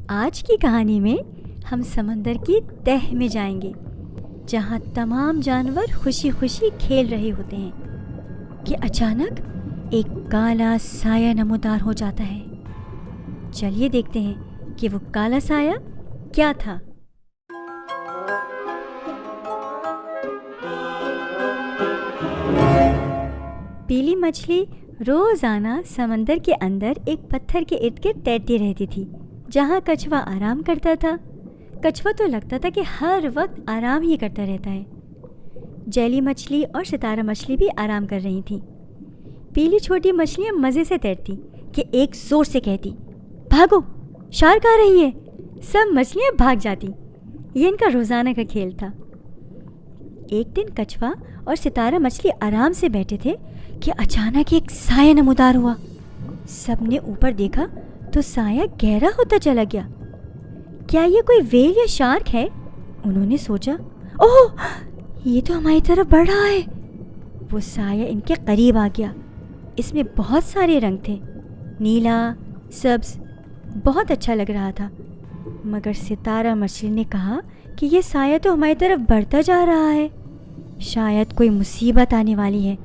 آج کی کہانی میں ہم سمندر کی تہ میں جائیں گے، جہاں تمام جانور خوشی خوشی کھیل رہے ہوتے ہیں کہ اچانک ایک کالا سایہ نمودار ہو جاتا ہے۔ چلیے دیکھتے ہیں کہ وہ کالا سایہ کیا تھا۔ پیلی مچھلی روزانہ سمندر کے اندر ایک پتھر کے ارد گرد تیرتی رہتی تھی، جہاں کچھوا آرام کرتا تھا۔ کچھوا تو لگتا تھا کہ ہر وقت آرام ہی کرتا رہتا ہے۔ جیلی مچھلی اور ستارہ مچھلی بھی آرام کر رہی تھیں۔ پیلی چھوٹی مچھلیاں مزے سے تیرتی کہ ایک زور سے کہتی، بھاگو، شارک آ رہی ہے۔ سب مچھلیاں بھاگ جاتی۔ یہ ان کا روزانہ کا کھیل تھا۔ ایک دن کچھوا اور ستارہ مچھلی آرام سے بیٹھے تھے کہ اچانک ایک سایہ نمودار ہوا۔ سب نے اوپر دیکھا تو سایہ گہرا ہوتا چلا گیا۔ کیا یہ کوئی ویل یا شارک ہے؟ انہوں نے سوچا۔ اوہ، یہ تو ہماری طرف بڑھ رہا ہے۔ وہ سایہ ان کے قریب آ گیا۔ اس میں بہت سارے رنگ تھے، نیلا، سبز، بہت اچھا لگ رہا تھا۔ مگر ستارہ مچھلی نے کہا کہ یہ سایہ تو ہماری طرف بڑھتا جا رہا ہے، شاید کوئی مصیبت آنے والی ہے۔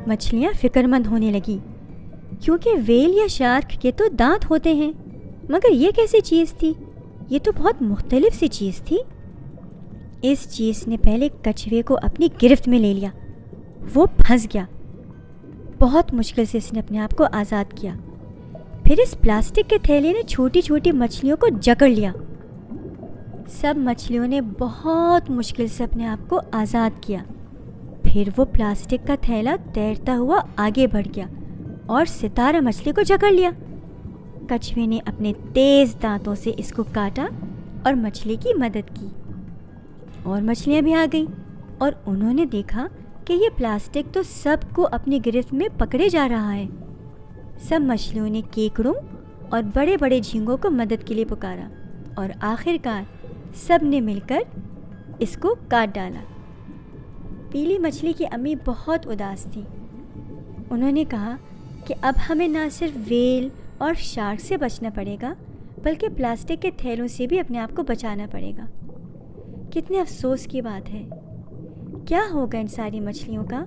مچھلیاں فکر مند ہونے لگی، کیونکہ ویل یا شارک کے تو دانت ہوتے ہیں، مگر یہ کیسی چیز تھی؟ یہ تو بہت مختلف سی چیز تھی۔ اس چیز نے پہلے کچھوے کو اپنی گرفت میں لے لیا۔ وہ پھنس گیا۔ بہت مشکل سے اس نے اپنے آپ کو آزاد کیا۔ پھر اس پلاسٹک کے تھیلے نے چھوٹی چھوٹی مچھلیوں کو جکڑ لیا۔ سب مچھلیوں نے بہت مشکل سے اپنے آپ کو آزاد کیا۔ پھر وہ پلاسٹک کا تھیلا تیرتا ہوا آگے بڑھ گیا اور ستارہ مچھلی کو جکڑ لیا۔ کچھوے نے اپنے تیز دانتوں سے اس کو کاٹا اور مچھلی کی مدد کی، اور مچھلیاں بھی آ گئیں، اور انہوں نے دیکھا کہ یہ پلاسٹک تو سب کو اپنی گرفت میں پکڑے جا رہا ہے۔ سب مچھلیوں نے کیکڑوں اور بڑے بڑے جھینگوں کو مدد کے لیے پکارا، اور آخر کار سب نے مل کر اس کو کاٹ ڈالا۔ پیلی مچھلی کی امی بہت اداس تھی۔ انہوں نے کہا کہ اب ہمیں نہ صرف ویل اور شارک سے بچنا پڑے گا، بلکہ پلاسٹک کے تھیلوں سے بھی اپنے آپ کو بچانا پڑے گا۔ کتنے افسوس کی بات ہے۔ کیا ہوگا ان ساری مچھلیوں کا؟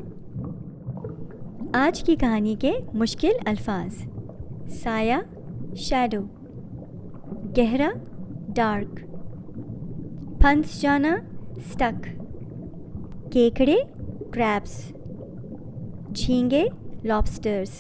آج کی کہانی کے مشکل الفاظ: سایہ، شیڈو، گہرا، ڈارک، پھنس جانا، سٹک، کیکڑے، کریبس، جھینگے، لابسٹرز۔